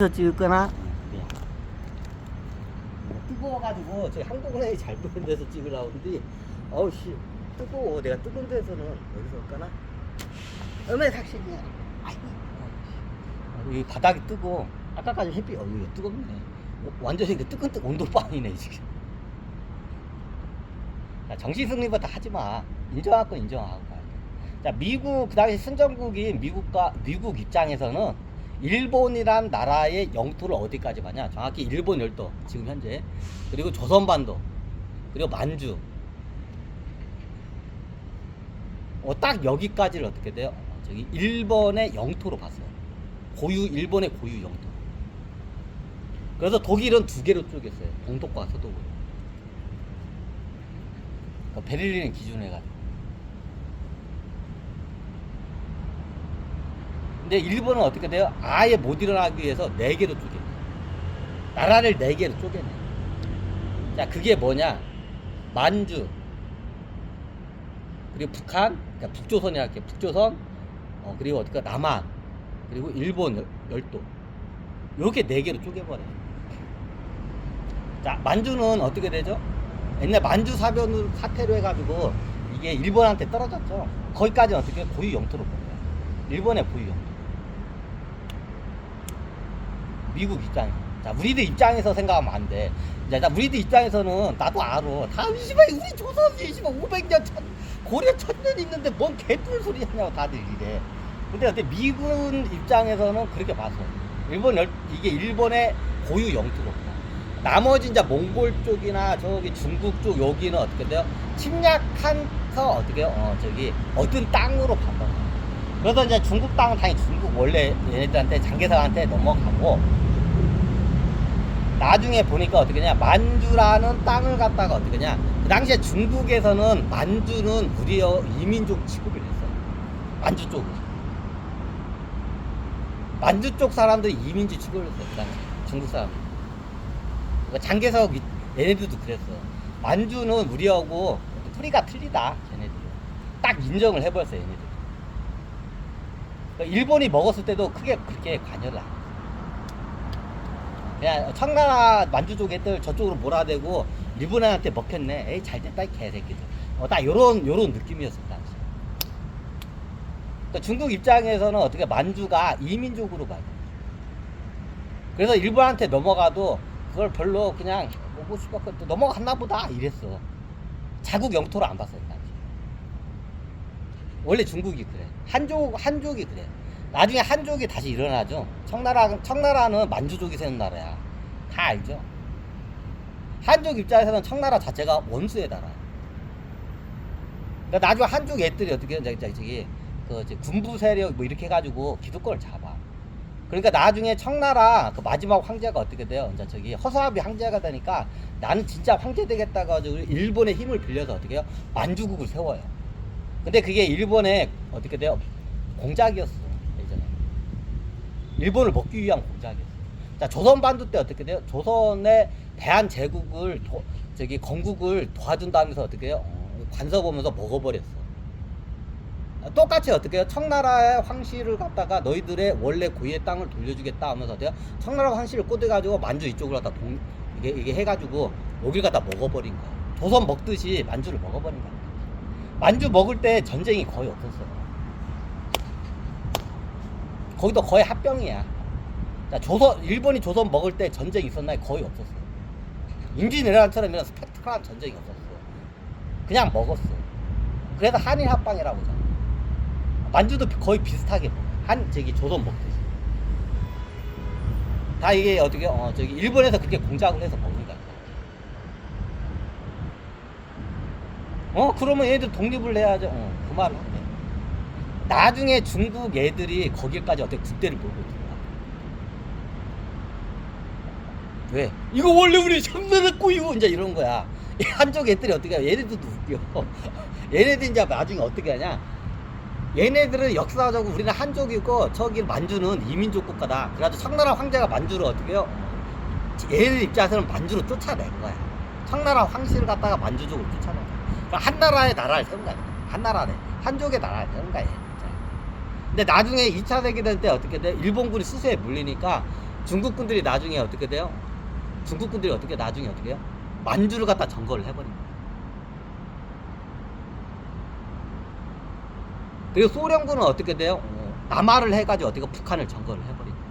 찍을 거나 네. 뜨거워가지고 저희 한국은행이 잘 보이는 데서 찍으려고 하는데 어우 씨 뜨거워. 내가 뜨거운 데서는 여기서 할까나? 얼마나 삭신이야. 아이고 이 바닥이 뜨고 아까까지 햇빛 이거 뜨겁네. 완전히 그 뜨끈 온도빵이네 지금. 자, 정시승리부터 하지마. 인정할 건 인정하고 가야 돼. 자, 미국 그 당시 선전국인 미국 입장에서는 일본이란 나라의 영토를 어디까지 가냐? 정확히 일본 열도 지금 현재, 그리고 조선반도, 그리고 만주, 딱 여기까지를 어떻게 돼요? 저기 일본의 영토로 봤어요. 일본의 고유 영토. 그래서 독일은 두 개로 쪼갰어요. 동독과 서독으로. 베를린을 기준으로 해가지고. 근데 일본은 어떻게 돼요? 아예 못 일어나기 위해서 4개로 쪼개요. 나라를 4개로 쪼개네. 자, 그게 뭐냐? 만주, 그리고 북한, 그러니까 북조선이라 할게요. 북조선, 그리고 어떻게 남한, 그리고 일본 열도. 요렇게 4개로 쪼개버려요. 자, 만주는 어떻게 되죠? 옛날 만주 사태로 해가지고 이게 일본한테 떨어졌죠. 거기까지는 어떻게 고유 영토로 본 거야. 일본의 고유 영토. 미국 입장에서. 자, 우리들 입장에서 생각하면 안 돼. 자, 우리들 입장에서는 나도 알아. 다, 씨발, 우리 조선이, 씨발, 500년, 고려 1000년 있는데 뭔 개뿔 소리 하냐고 다들 이래. 근데 미국 입장에서는 그렇게 봤어. 이게 일본의 고유 영토로. 나머지 이제 몽골 쪽이나 저기 중국 쪽 여기는 어떻게 돼요? 침략한 어떻게 해요? 얻은 땅으로 봤다. 그래서 이제 중국 땅은 당연히 중국 원래 얘네들한테 장개사한테 넘어가고, 나중에 보니까 어떻게 냐 만주라는 땅을 갖다가 어떻게 냐 그 당시에 중국에서는 만주는 무려 이민족 취급을 했어요. 만주 쪽은. 만주 쪽 사람들이 이민지 취급을 했어요. 그 당시 중국 사람들. 그러니까 장개석 얘네들도 그랬어. 만주는 우리하고 뿌리가 틀리다. 얘네들은 딱 인정을 해버렸어요. 얘네들. 그러니까 일본이 먹었을 때도 크게 그렇게 관여를 안 했어. 그냥 청나라 만주족 애들 저쪽으로 몰아대고 일본한테 먹혔네. 에이 잘됐다 이 개새끼들. 딱 요런 느낌이었을 당시. 그러니까 중국 입장에서는 어떻게 만주가 이민족으로 봐요. 그래서 일본한테 넘어가도 그걸 별로 그냥 넘어갔나 보다 이랬어. 자국 영토로 안 봤어요. 당시. 원래 중국이 그래. 한족이 그래. 나중에 한족이 다시 일어나죠. 청나라는 만주족이 세는 나라야. 다 알죠. 한족 입장에서는 청나라 자체가 원수에 달아요. 그러니까 나중에 한족 애들이 어떻게 군부 세력 뭐 이렇게 해가지고 기득권을 잡아. 그러니까 나중에 청나라 그 마지막 황제가 어떻게 돼요? 이제 허수아비 황제가 되니까 나는 진짜 황제 되겠다고 가지고 일본의 힘을 빌려서 어떻게 해요? 만주국을 세워요. 근데 그게 일본의 어떻게 돼요? 공작이었어. 예전에. 일본을 먹기 위한 공작이었어. 자, 조선반도 때 어떻게 돼요? 조선의 대한제국을 건국을 도와준다면서 어떻게 해요? 관서 보면서 먹어버렸어. 똑같이 어떻게 해요? 청나라의 황실을 갖다가 너희들의 원래 고유의 땅을 돌려주겠다 하면서 어때요? 청나라 황실을 꽂아가지고 만주 이쪽으로 갖다 이게 해가지고 여길 갖다 먹어버린 거야. 조선 먹듯이 만주를 먹어버린 거야. 만주 먹을 때 전쟁이 거의 없었어. 거기도 거의 합병이야. 자, 일본이 조선 먹을 때 전쟁이 있었나? 거의 없었어. 임진왜란처럼 이런 스펙트클한 전쟁이 없었어. 그냥 먹었어. 그래서 한일 합방이라고 하잖아. 만주도 거의 비슷하게 조선 먹듯이. 다 이게 어떻게, 일본에서 그렇게 공작을 해서 먹는 거야. 그러면 얘들 독립을 해야죠. 그 말을 하네. 나중에 중국 애들이 거기까지 어떻게 국대를 몰고 들어와. 왜? 이거 원래 우리 청나라 꼬이고 이제 이런 거야. 한쪽 애들이 어떻게 해? 얘네들도 웃겨. 얘네들 이제 나중에 어떻게 하냐? 얘네들은 역사적으로 우리는 한족이고 저기 만주는 이민족 국가다. 그래가지고 청나라 황제가 만주를 어떻게 해요? 얘네들 입장에서는 만주로 쫓아낸 거야. 청나라 황실을 갖다가 만주족으로 쫓아낸 거야. 그러니까 한나라의 나라를 세운 거야. 한나라네. 한족의 나라를 세운 거야. 근데 나중에 2차 세계대전 때 어떻게 돼? 일본군이 수세에 물리니까 중국군들이 나중에 어떻게 돼요? 중국군들이 어떻게 나중에 어떻게 해요? 만주를 갖다 점거를 해버린 거예요. 그리고 소련군은 어떻게 돼요? 남하를 해가지고 어떻게 북한을 점거를 해버린 거예요.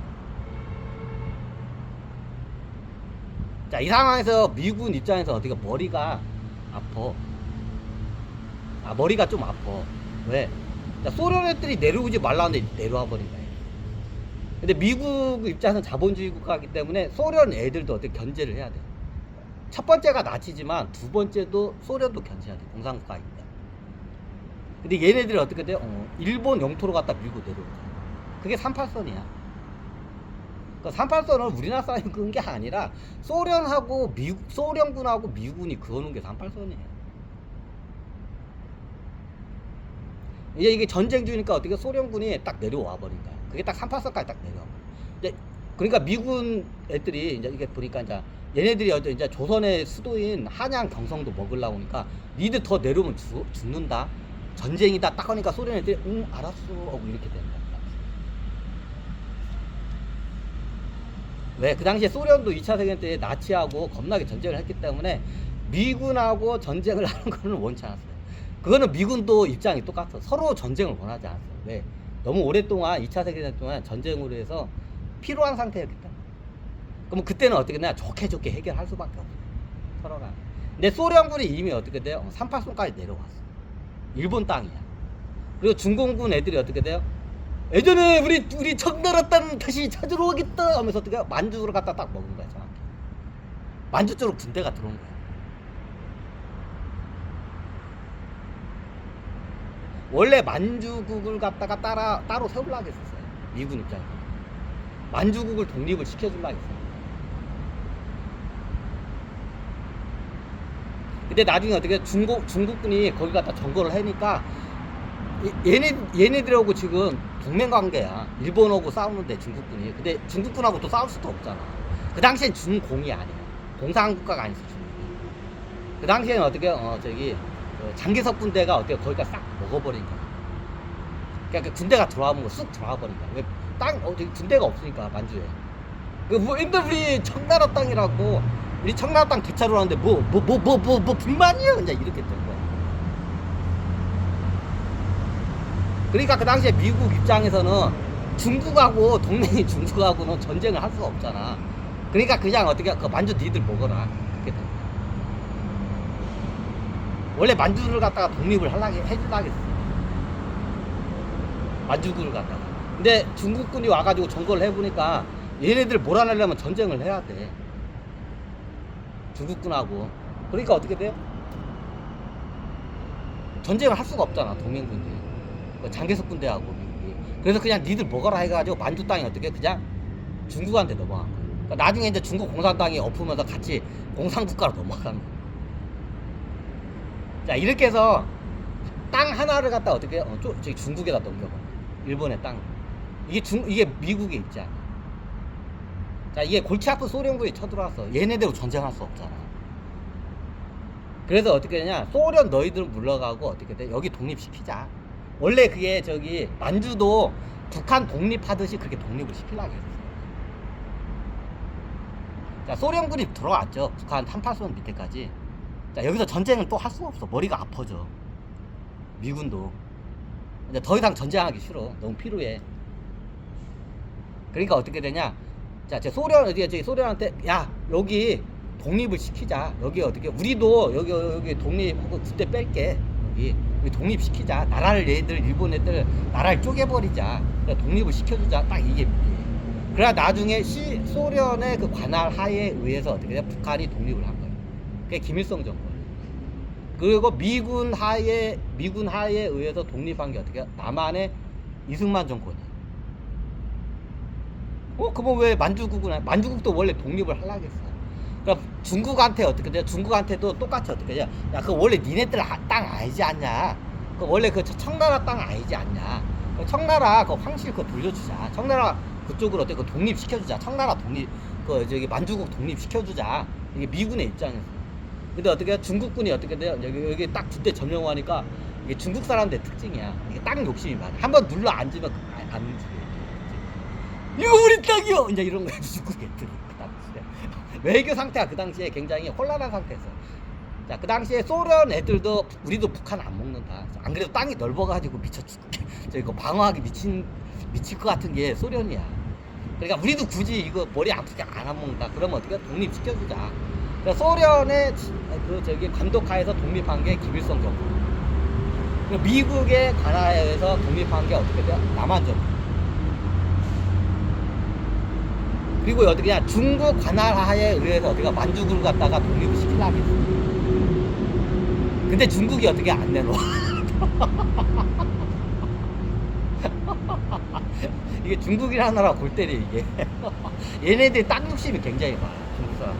자, 이 상황에서 미군 입장에서 어떻게 머리가 아파. 머리가 좀 아파. 왜? 자, 소련 애들이 내려오지 말라는데 내려와 버린 거예요. 근데 미국 입장에서는 자본주의 국가이기 때문에 소련 애들도 어떻게 견제를 해야 돼. 첫 번째가 나치지만 두 번째도 소련도 견제해야 돼. 공산국가입니다. 근데 얘네들이 어떻게 돼요? 일본 영토로 갖다 밀고 내려오는 거야. 그게 38선이야. 그 38선을 우리나라 사람이 그은 게 아니라 소련하고 미국, 소련군하고 미군이 그어놓은 게 38선이에요. 이게 전쟁 중이니까 어떻게 소련군이 딱 내려와 버린 거야. 그게 딱 38선까지 딱 내려와. 이제 그러니까 미군 애들이 이제 이게 보니까 이제 얘네들이 이제 조선의 수도인 한양 경성도 먹으려고 하니까 니들 더 내려오면 죽는다. 전쟁이다. 딱 하니까 소련 애들이 알았어 하고 이렇게 된다. 왜? 그 당시에 소련도 2차 세계대전 때 나치하고 겁나게 전쟁을 했기 때문에 미군하고 전쟁을 하는 거는 원치 않았어요. 그거는 미군도 입장이 똑같아. 서로 전쟁을 원하지 않았어요. 왜? 너무 오랫동안 2차 세계대전 동안 전쟁으로 해서 피로한 상태였기 때문에. 그럼 그때는 어떻게 되냐? 좋게 해결할 수밖에 없어요. 서로가. 근데 소련군이 이미 어떻게 돼요? 38선까지 내려왔어. 일본 땅이야. 그리고 중공군 애들이 어떻게 돼요? 예전에 우리 청나라 땅 다시 찾으러 오겠다 하면서 어떻게 만주를 갖다 딱 먹은 거야. 정확히. 만주 쪽으로 군대가 들어온 거야. 원래 만주국을 갖다가 따로 세우려고 했었어요. 미군 입장에서. 만주국을 독립을 시켜주려고 했어요. 근데 나중에 어떻게 중국군이 거기 갖다 점거를 하니까 얘네들하고 지금 동맹관계야. 일본하고 싸우는데 중국군이. 근데 중국군하고 또 싸울 수도 없잖아. 그 당시엔 중공이 아니야. 공산국가가 아니었어, 중국이. 그 당시에는 어떻게 장개석 군대가 어떻게 거기가 싹 먹어버린 거야. 그러니까 군대가 들어와면 쑥 들어와 버린 거야. 왜 군대가 없으니까 만주에. 맨날 우리 청나라 땅이라고 우리 청나라 땅 되찾으러 왔는데 뭐 불만이야 그냥 이렇게 된 거야. 그러니까 그 당시에 미국 입장에서는 중국하고 동맹이 중국하고는 전쟁을 할 수가 없잖아. 그러니까 그냥 어떻게 그 만주 니들 먹어라 그렇게 된 거야. 원래 만주를 갖다가 독립을 해주려고 했어. 만주국을 갖다가. 근데 중국군이 와가지고 점거를 해보니까 얘네들 몰아내려면 전쟁을 해야 돼. 중국군하고. 그러니까 어떻게 돼요? 전쟁을 할 수가 없잖아, 동맹군들이. 장개석 군대하고 미국이. 그래서 그냥 니들 먹어라 해가지고 만주 땅이 어떻게 그냥 중국한테 넘어간 거야. 그러니까 나중에 이제 중국 공산당이 엎으면서 같이 공산국가로 넘어간 거야. 자, 이렇게 해서 땅 하나를 갖다 어떻게 저기 중국에다 넘겨봐. 일본의 땅. 이게 미국의 입장. 자, 이게 골치 아픈 소련군이 쳐들어왔어. 얘네대로 전쟁할 수 없잖아. 그래서 어떻게 되냐? 소련 너희들 물러가고 어떻게 돼? 여기 독립시키자. 원래 그게 만주도 북한 독립하듯이 그렇게 독립을 시키려고 했어. 자, 소련군이 들어왔죠. 북한 38선 밑에까지. 자, 여기서 전쟁은 또 할 수가 없어. 머리가 아파져. 미군도. 이제 더 이상 전쟁하기 싫어. 너무 피로해. 그러니까 어떻게 되냐? 자, 소련한테 야, 여기 독립을 시키자. 여기 어떻게 우리도 여기 독립하고 군대 뺄게. 여기 독립시키자. 나라를 일본 애들 나라를 쪼개버리자. 독립을 시켜주자. 딱 이게. 그래야 나중에 소련의 그 관할 하에 의해서 어떻게 돼? 북한이 독립을 한 거예요. 그게 김일성 정권. 그리고 미군 하에 의해서 독립한 게 어떻게? 남한의 이승만 정권이야. 그러면 왜 만주국도 원래 독립을 하려고 했어. 그러니까 중국한테 어떻게 돼? 중국한테도 똑같이 어떻게 돼? 야, 그거 원래 니네들 땅 아니지 않냐? 그 원래 그 청나라 땅 아니지 않냐? 청나라 그 황실 그거 돌려주자. 청나라 그쪽으로 어떻게 독립시켜주자. 청나라 만주국 독립시켜주자. 이게 미군의 입장에서. 근데 어떻게 중국군이 어떻게 돼요? 여기 딱 군대 점령하니까 이게 중국 사람들의 특징이야. 이게 땅 욕심이 많아. 한번 눌러 앉으면 안 움직여. 이거 우리 땅이요. 이제 이런 거 해주고 애들이 그 당시에 외교 상태가 그 당시에 굉장히 혼란한 상태였어요. 자, 그 당시에 소련 애들도 우리도 북한 안 먹는다. 안 그래도 땅이 넓어가지고 미쳐 죽게 저기 방어하기 미칠 것 같은 게 소련이야. 그러니까 우리도 굳이 이거 머리 아프게 안 먹는다. 그러면 어떻게 독립시켜주자. 그러니까 소련의 그 저기 감독하에서 독립한 게 김일성 정부. 미국의 관하에서 독립한 게 어떻게 돼요? 남한 정부. 그리고 어떻게 중국 관할하에 의해서 어디가 만주국을 갖다가 독립을 시키려고 했어. 근데 중국이 어떻게 안 내놓아. 이게 중국이라는 나라 골 때려 이게. 얘네들 땅 욕심이 굉장히 많아. 중국 사람.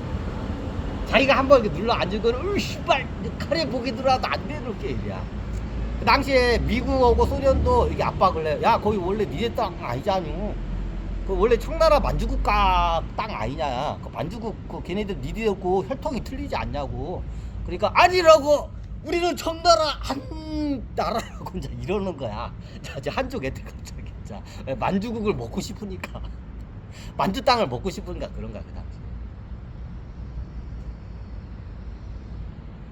자기가 한번 이렇게 눌러 앉은 거는 으씨발 칼에 보기 들어와도 안 되는 게 일이야. 그 당시에 미국하고 소련도 이게 압박을 해. 야 거기 원래 니네 땅 아니잖아. 그 원래 청나라 만주국가 땅 아니냐. 그 만주국 그 걔네들 니들하고 혈통이 틀리지 않냐고. 그러니까 아니라고. 우리는 청나라 한 나라라고 이제 이러는 거야. 자 이제 한쪽 애들 갑자기 자 만주국을 먹고 싶으니까 만주 땅을 먹고 싶으니까 그런 거야 그 당시.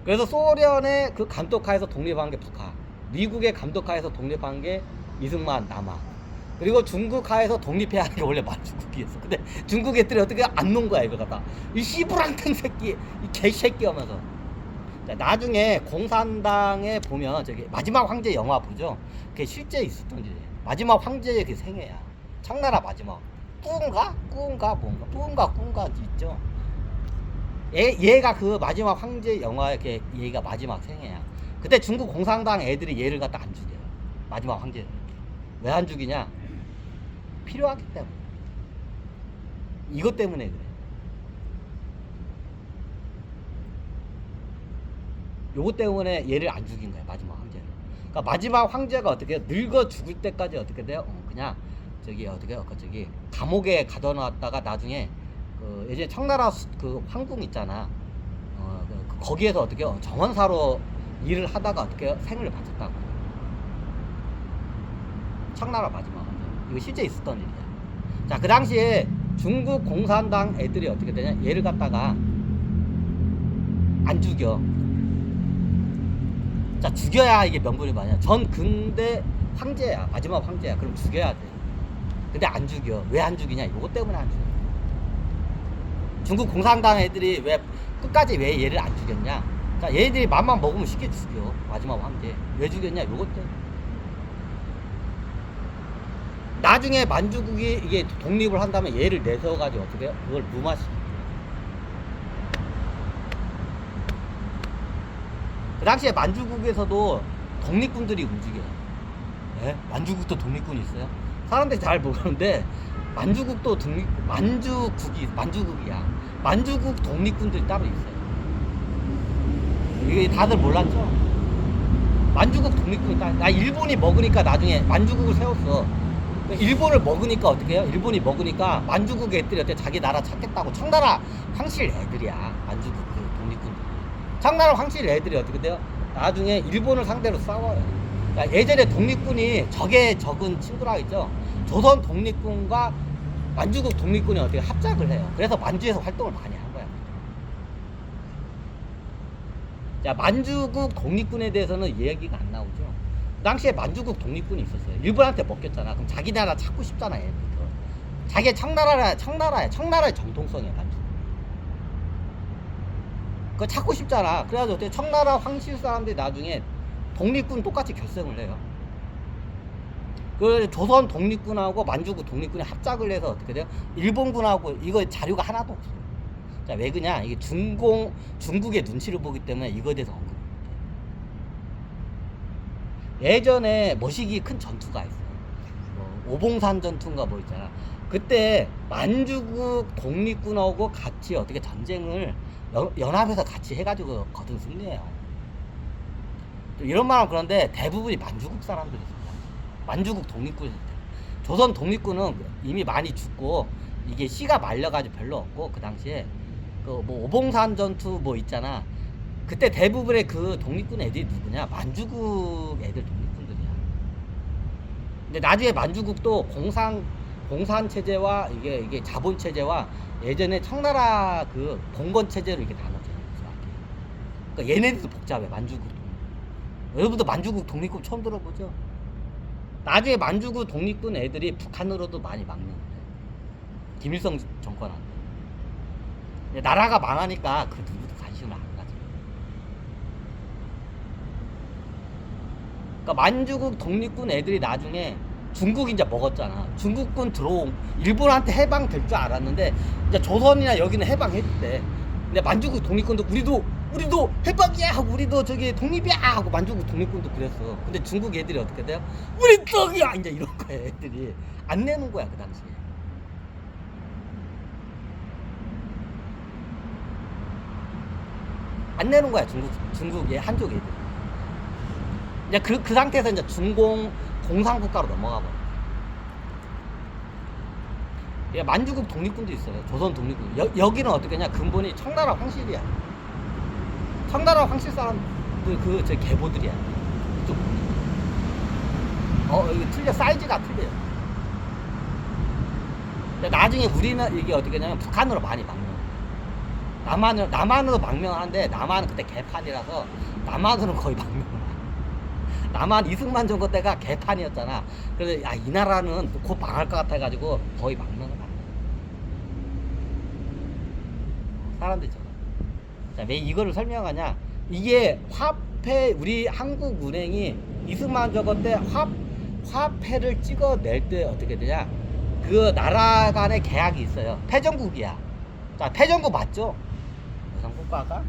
그래서 소련의 그 감독하에서 독립한 게 북한, 미국의 감독하에서 독립한 게 이승만 남한, 그리고 중국 하에서 독립해야 하는 게 원래 만주국이었어. 근데 중국 애들이 어떻게 안 놓은 거야 이거 갖다. 이 씨부랑탱 새끼, 이 개새끼 하면서. 자, 나중에 공산당에 보면 저기 마지막 황제 영화 보죠. 그게 실제 있었던 일이에요. 마지막 황제의 그 생애야. 청나라 마지막. 꾸은가 뭔가 꾸은가 있죠. 얘가 그 마지막 황제 영화의 얘가 마지막 생애야. 그때 중국 공산당 애들이 얘를 갖다 안 죽여요. 마지막 황제. 왜 안 죽이냐? 필요하기 때문에. 이것 때문에 그래. 요것 때문에 얘를 안 죽인 거야 마지막 황제를. 그러니까 마지막 황제가 어떻게 늙어 죽을 때까지 어떻게 돼요? 그냥 저기 어떻게 저기 감옥에 가둬놨다가 나중에 그 예전에 청나라 그 황궁 있잖아. 거기에서 어떻게 정원사로 일을 하다가 어떻게 생을 바쳤다고. 청나라 마지막 황제. 이거 실제 있었던 일이야. 자, 그 당시에 중국 공산당 애들이 어떻게 되냐? 얘를 갖다가 안 죽여. 자, 죽여야 이게 명분이 많냐. 전 근대 황제야. 마지막 황제야. 그럼 죽여야 돼. 근데 안 죽여. 왜 안 죽이냐? 이것 때문에 안 죽여. 중국 공산당 애들이 왜 끝까지 왜 얘를 안 죽였냐? 자, 얘들이 맘만 먹으면 쉽게 죽여. 마지막 황제. 왜 죽였냐? 이것 때문에. 나중에 만주국이 이게 독립을 한다면 얘를 내세워가지고 어떻게 해요? 그걸 무마시켜. 그 당시에 만주국에서도 독립군들이 움직여요. 네? 만주국도 독립군이 있어요. 사람들이 잘 모르는데 만주국도 만주국이야. 만주국 독립군들이 따로 있어요. 이게 다들 몰랐죠? 만주국 독립군이 따로. 나 일본이 먹으니까 나중에 만주국을 세웠어. 일본을 먹으니까 어떻게 해요? 일본이 먹으니까 만주국 애들이 어때 자기 나라 찾겠다고. 청나라 황실 애들이야. 만주국 그 독립군들. 청나라 황실 애들이 어떻게 돼요? 나중에 일본을 상대로 싸워요. 그러니까 예전에 독립군이 적의 적은 친구라 했죠. 조선 독립군과 만주국 독립군이 어떻게 합작을 해요. 그래서 만주에서 활동을 많이 한 거야. 자, 만주국 독립군에 대해서는 얘기가 안 나오죠. 그 당시에 만주국 독립군이 있었어요. 일본한테 먹혔잖아. 그럼 자기 나라 찾고 싶잖아, 얘부터. 자기 청나라의 정통성이야, 만주국. 그거 찾고 싶잖아. 그래가지고 어떻게 청나라 황실 사람들이 나중에 독립군 똑같이 결성을 해요. 그 조선 독립군하고 만주국 독립군이 합작을 해서 어떻게 돼요? 일본군하고 이거 자료가 하나도 없어요. 자, 왜 그냐? 이게 중국의 눈치를 보기 때문에 이거에 대해서 언급을 못해요. 예전에 머시기 큰 전투가 있어요. 오봉산 전투인가 뭐 있잖아. 그때 만주국 독립군하고 같이 어떻게 전쟁을 연합해서 같이 해가지고 거둔 승리예요. 이런 말은 그런데 대부분이 만주국 사람들이 있어요. 만주국 독립군. 조선 독립군은 이미 많이 죽고 이게 씨가 말려가지고 별로 없고 그 당시에 그 뭐 오봉산 전투 뭐 있잖아. 그때 대부분의 그 독립군 애들이 누구냐? 만주국 애들 독립군들이야. 근데 나중에 만주국도 공산 체제와 이게 자본 체제와 예전에 청나라 그 봉건 체제로 이렇게 나눠져요. 그러니까 얘네들도 복잡해. 만주국. 여러분도 만주국 독립군 처음 들어보죠? 나중에 만주국 독립군 애들이 북한으로도 많이 막는 거예요. 김일성 정권한테. 나라가 망하니까 그 누구도 관심을 안 가져. 그러니까 만주국 독립군 애들이 나중에 중국 이제 먹었잖아. 중국군 일본한테 해방될 줄 알았는데 이제 조선이나 여기는 해방했대. 근데 만주국 독립군도 우리도 해방이야 하고 우리도 저기 독립이야 하고 만주국 독립군도 그랬어. 근데 중국 애들이 어떻게 돼요? 우리 떡이야 이제 이런 거야. 애들이 안 내는 거야 그 당시에. 안 내는 거야 중국의 한쪽 애들. 이제 그 상태에서 이제 공산국가로 넘어가 버려. 예, 만주국 독립군도 있어요. 조선 독립군. 여기는 어떻게 냐 근본이 청나라 황실이야. 청나라 황실 사람들 저 계보들이야. 이쪽. 이거 틀려. 사이즈가 틀려요. 나중에 우리는 이게 어떻게 냐면 북한으로 많이 망명. 남한으로 망명하는데 남한은 그때 개판이라서 남한으로는 거의 망명. 남한 이승만 정권 때가 개판이었잖아. 그래서 이 나라는 곧 망할 것 같아가지고 거의 망명을 안 해. 사람들이 저거. 자, 왜 이거를 설명하냐? 이게 화폐 우리 한국은행이 이승만 정권 때 화폐를 찍어낼 때 어떻게 되냐? 그 나라 간의 계약이 있어요. 패전국이야. 자, 패전국 맞죠? 여성 국가가